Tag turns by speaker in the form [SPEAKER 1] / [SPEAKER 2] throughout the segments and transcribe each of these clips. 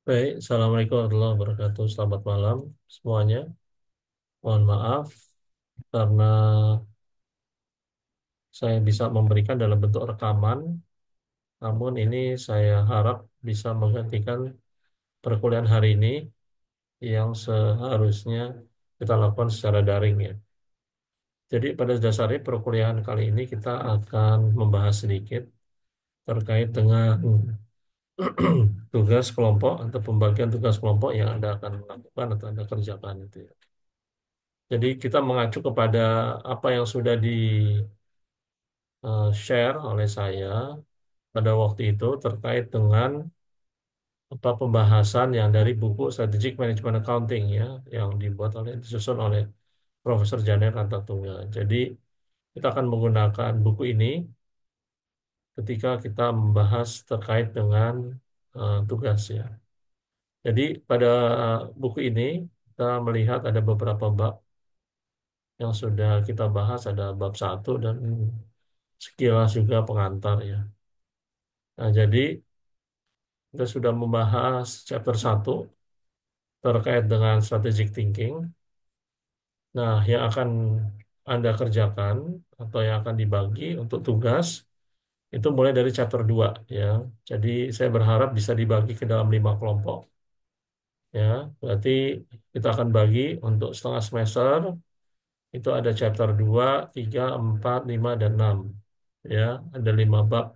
[SPEAKER 1] Baik, Assalamualaikum warahmatullahi wabarakatuh. Selamat malam semuanya. Mohon maaf karena saya bisa memberikan dalam bentuk rekaman, namun ini saya harap bisa menggantikan perkuliahan hari ini yang seharusnya kita lakukan secara daring ya. Jadi pada dasarnya perkuliahan kali ini kita akan membahas sedikit terkait dengan tugas kelompok atau pembagian tugas kelompok yang Anda akan lakukan atau Anda kerjakan itu ya. Jadi kita mengacu kepada apa yang sudah di-share oleh saya pada waktu itu terkait dengan apa pembahasan yang dari buku Strategic Management Accounting ya yang disusun oleh Profesor Janet Rantatunggal. Jadi kita akan menggunakan buku ini ketika kita membahas terkait dengan tugas ya. Jadi pada buku ini kita melihat ada beberapa bab yang sudah kita bahas, ada bab satu dan sekilas juga pengantar ya. Nah, jadi kita sudah membahas chapter satu terkait dengan strategic thinking. Nah, yang akan Anda kerjakan atau yang akan dibagi untuk tugas itu mulai dari chapter 2 ya. Jadi saya berharap bisa dibagi ke dalam 5 kelompok ya. Berarti kita akan bagi untuk setengah semester itu ada chapter 2, 3, 4, 5 dan 6 ya. Ada 5 bab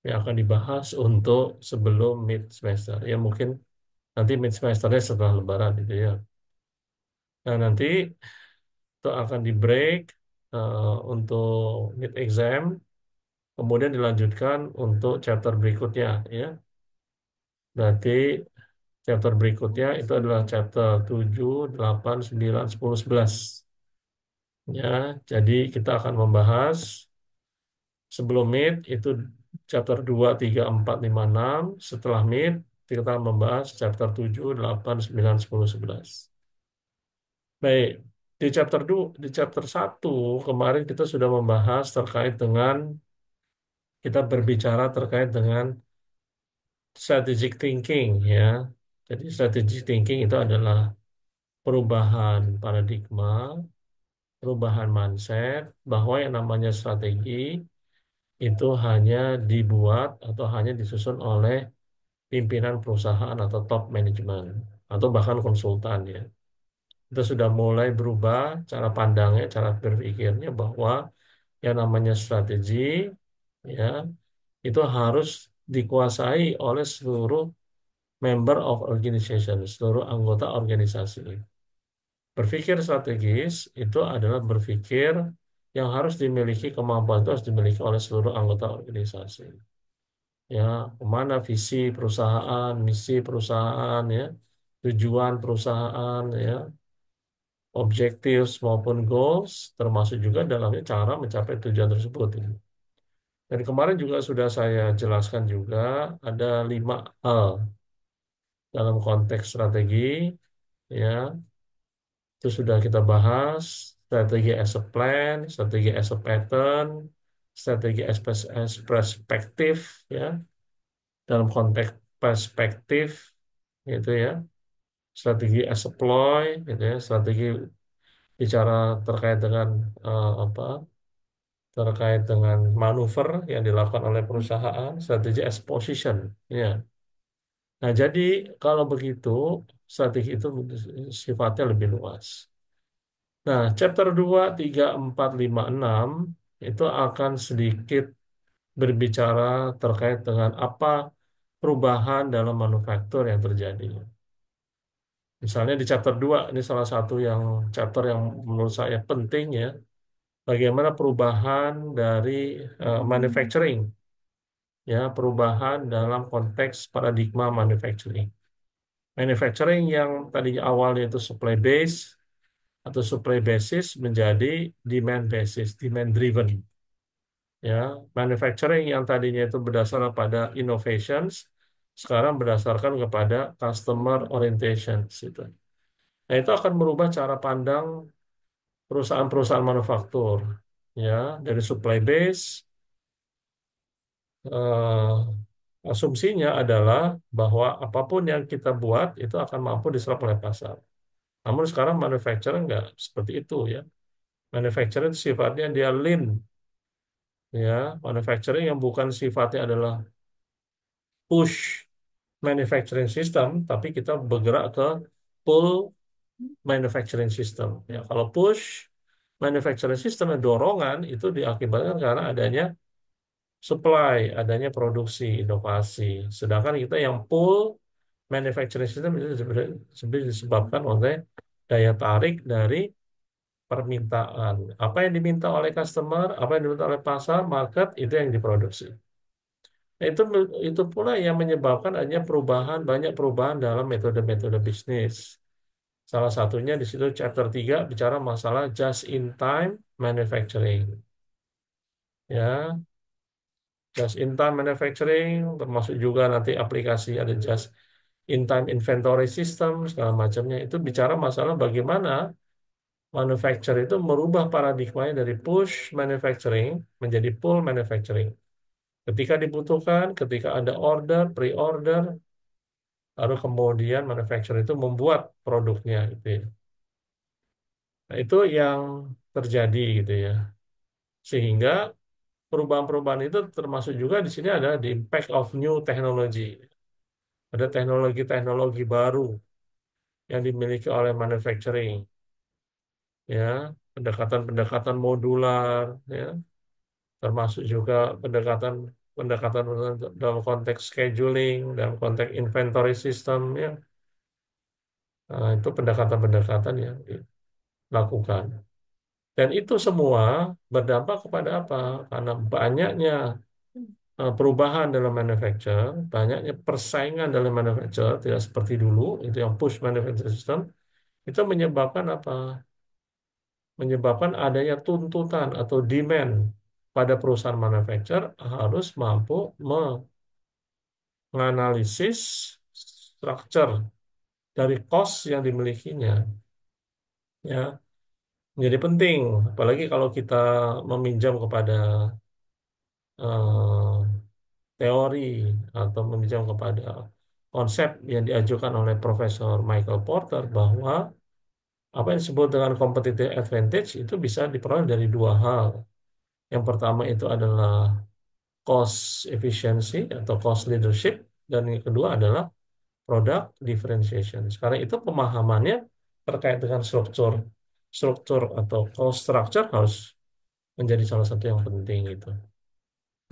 [SPEAKER 1] yang akan dibahas untuk sebelum mid semester. Ya mungkin nanti mid semesternya setelah Lebaran gitu ya. Nah nanti itu akan di break untuk mid exam, kemudian dilanjutkan untuk chapter berikutnya ya. Berarti chapter berikutnya itu adalah chapter 7, 8, 9, 10, 11 ya. Jadi kita akan membahas sebelum mid itu chapter 2, 3, 4, 5, 6. Setelah mid kita membahas chapter 7, 8, 9, 10, 11. Baik, di chapter satu kemarin kita sudah membahas terkait dengan kita berbicara terkait dengan strategic thinking ya. Jadi strategic thinking itu adalah perubahan paradigma, perubahan mindset bahwa yang namanya strategi itu hanya dibuat atau hanya disusun oleh pimpinan perusahaan atau top management atau bahkan konsultan ya. Kita sudah mulai berubah cara pandangnya, cara berpikirnya bahwa yang namanya strategi ya itu harus dikuasai oleh seluruh member of organization, seluruh anggota organisasi. Berpikir strategis itu adalah berpikir yang harus dimiliki kemampuan itu harus dimiliki oleh seluruh anggota organisasi. Ya, kemana visi perusahaan, misi perusahaan, ya, tujuan perusahaan, ya, objectives maupun goals, termasuk juga dalamnya cara mencapai tujuan tersebut. Ya. Dan kemarin juga sudah saya jelaskan juga ada 5 hal dalam konteks strategi, ya, itu sudah kita bahas, strategi as a plan, strategi as a pattern, strategi as perspektif, ya, dalam konteks perspektif, gitu ya, strategi as a ploy, gitu ya, strategi bicara terkait dengan apa, terkait dengan manuver yang dilakukan oleh perusahaan, strategi as position, ya. Nah, jadi kalau begitu, strategi itu sifatnya lebih luas. Nah, chapter 2, 3, 4, 5, 6 itu akan sedikit berbicara terkait dengan apa perubahan dalam manufaktur yang terjadi. Misalnya di chapter 2 ini salah satu yang chapter yang menurut saya penting ya, bagaimana perubahan dari manufacturing, ya, perubahan dalam konteks paradigma manufacturing. Manufacturing yang tadinya awalnya itu supply base atau supply basis menjadi demand basis, demand driven. Ya, manufacturing yang tadinya itu berdasarkan pada innovations, sekarang berdasarkan kepada customer orientations itu. Nah, itu akan merubah cara pandang perusahaan-perusahaan manufaktur, ya, dari supply base asumsinya adalah bahwa apapun yang kita buat itu akan mampu diserap oleh pasar. Namun sekarang manufacturer nggak seperti itu ya. Manufacturer itu sifatnya dia lean ya. Manufacturing yang bukan sifatnya adalah push manufacturing system, tapi kita bergerak ke pull manufacturing system. Ya, kalau push manufacturing system dorongan itu diakibatkan karena adanya supply, adanya produksi, inovasi. Sedangkan kita yang pull manufacturing system itu sebenarnya disebabkan oleh daya tarik dari permintaan. Apa yang diminta oleh customer, apa yang diminta oleh pasar, market, itu yang diproduksi. Nah, itu pula yang menyebabkan adanya perubahan, banyak perubahan dalam metode-metode bisnis. Salah satunya di situ chapter 3 bicara masalah just in time manufacturing. Ya, just in time manufacturing termasuk juga nanti aplikasi ada just in time inventory system segala macamnya itu bicara masalah bagaimana manufacturer itu merubah paradigmanya dari push manufacturing menjadi pull manufacturing. Ketika dibutuhkan, ketika ada order, pre-order, lalu kemudian manufacturer itu membuat produknya gitu ya. Nah, itu yang terjadi gitu ya. Sehingga perubahan-perubahan itu termasuk juga di sini ada the impact of new technology. Ada teknologi-teknologi baru yang dimiliki oleh manufacturing, ya, pendekatan-pendekatan modular, ya, termasuk juga pendekatan pendekatan dalam konteks scheduling, dalam konteks inventory system, ya. Nah, itu pendekatan-pendekatan yang dilakukan. Dan itu semua berdampak kepada apa? Karena banyaknya perubahan dalam manufacture, banyaknya persaingan dalam manufacture, tidak seperti dulu, itu yang push manufacturing system, itu menyebabkan apa? Menyebabkan adanya tuntutan atau demand pada perusahaan manufacturer harus mampu menganalisis structure dari cost yang dimilikinya. Ya, menjadi penting, apalagi kalau kita meminjam kepada eh, teori atau meminjam kepada konsep yang diajukan oleh Profesor Michael Porter bahwa apa yang disebut dengan competitive advantage itu bisa diperoleh dari dua hal. Yang pertama itu adalah cost efficiency atau cost leadership dan yang kedua adalah product differentiation. Sekarang itu pemahamannya terkait dengan struktur struktur atau cost structure harus menjadi salah satu yang penting itu.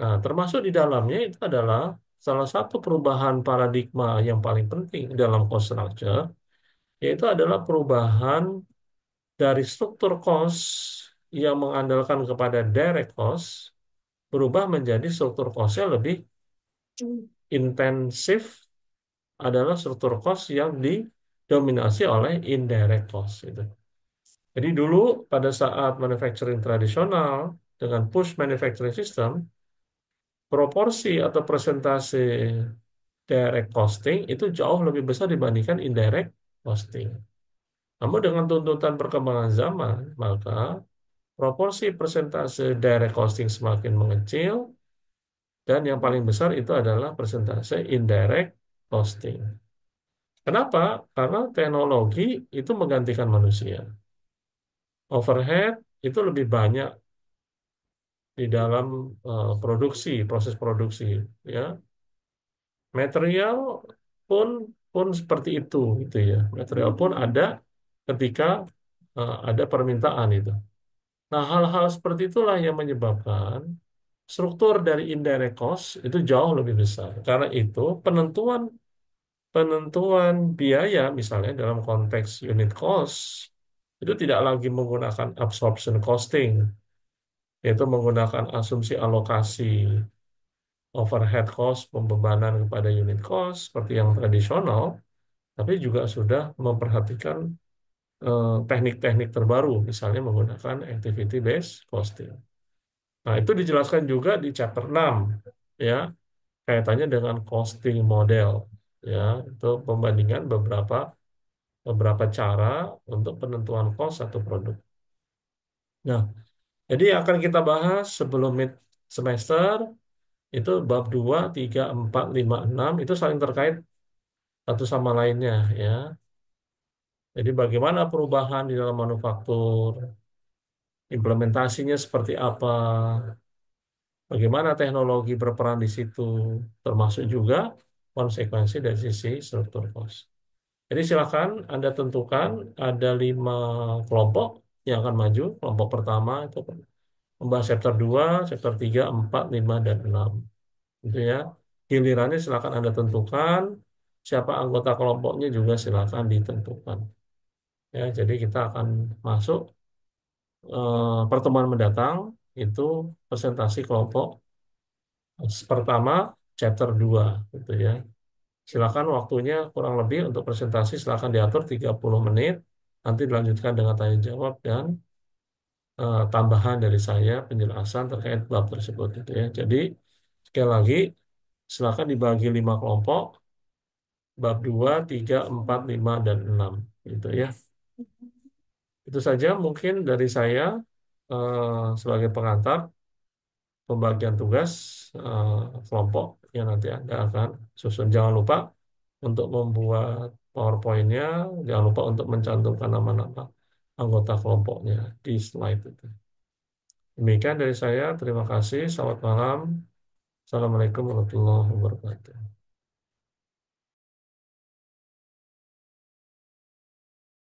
[SPEAKER 1] Nah, termasuk di dalamnya itu adalah salah satu perubahan paradigma yang paling penting dalam cost structure, yaitu adalah perubahan dari struktur cost yang mengandalkan kepada direct cost, berubah menjadi struktur cost-nya lebih intensif adalah struktur cost yang didominasi oleh indirect cost. Itu. Jadi dulu pada saat manufacturing tradisional dengan push manufacturing system, proporsi atau persentase direct costing itu jauh lebih besar dibandingkan indirect costing. Namun dengan tuntutan perkembangan zaman, maka proporsi persentase direct costing semakin mengecil dan yang paling besar itu adalah persentase indirect costing. Kenapa? Karena teknologi itu menggantikan manusia. Overhead itu lebih banyak di dalam produksi, proses produksi, ya. Material pun pun seperti itu gitu ya. Material pun ada ketika ada permintaan itu. Nah, hal-hal seperti itulah yang menyebabkan struktur dari indirect cost itu jauh lebih besar. Karena itu penentuan penentuan biaya misalnya dalam konteks unit cost itu tidak lagi menggunakan absorption costing, yaitu menggunakan asumsi alokasi overhead cost, pembebanan kepada unit cost seperti yang tradisional, tapi juga sudah memperhatikan teknik-teknik terbaru, misalnya menggunakan activity based costing. Nah, itu dijelaskan juga di chapter 6, ya, kaitannya dengan costing model, ya, itu pembandingan beberapa beberapa cara untuk penentuan cost satu produk. Nah, jadi akan kita bahas sebelum mid semester Itu bab 2, 3, 4, 5, 6 itu saling terkait satu sama lainnya ya. Jadi bagaimana perubahan di dalam manufaktur, implementasinya seperti apa, bagaimana teknologi berperan di situ, termasuk juga konsekuensi dari sisi struktur cost. Jadi silakan Anda tentukan ada 5 kelompok yang akan maju. Kelompok pertama itu membahas chapter 2, chapter 3, 4, 5, dan 6. Gitu ya. Gilirannya silakan Anda tentukan, siapa anggota kelompoknya juga silakan ditentukan. Ya, jadi kita akan masuk pertemuan mendatang itu presentasi kelompok pertama chapter 2 gitu ya. Silakan waktunya kurang lebih untuk presentasi silakan diatur 30 menit. Nanti dilanjutkan dengan tanya jawab dan tambahan dari saya penjelasan terkait bab tersebut gitu ya. Jadi sekali lagi silakan dibagi 5 kelompok, bab 2, 3, 4, 5, dan 6 gitu ya. Itu saja mungkin dari saya sebagai pengantar pembagian tugas eh, kelompok yang nanti Anda akan susun. Jangan lupa untuk membuat PowerPoint-nya, jangan lupa untuk mencantumkan nama-nama anggota kelompoknya di slide itu. Demikian dari saya, terima kasih, selamat malam. Assalamualaikum warahmatullahi wabarakatuh.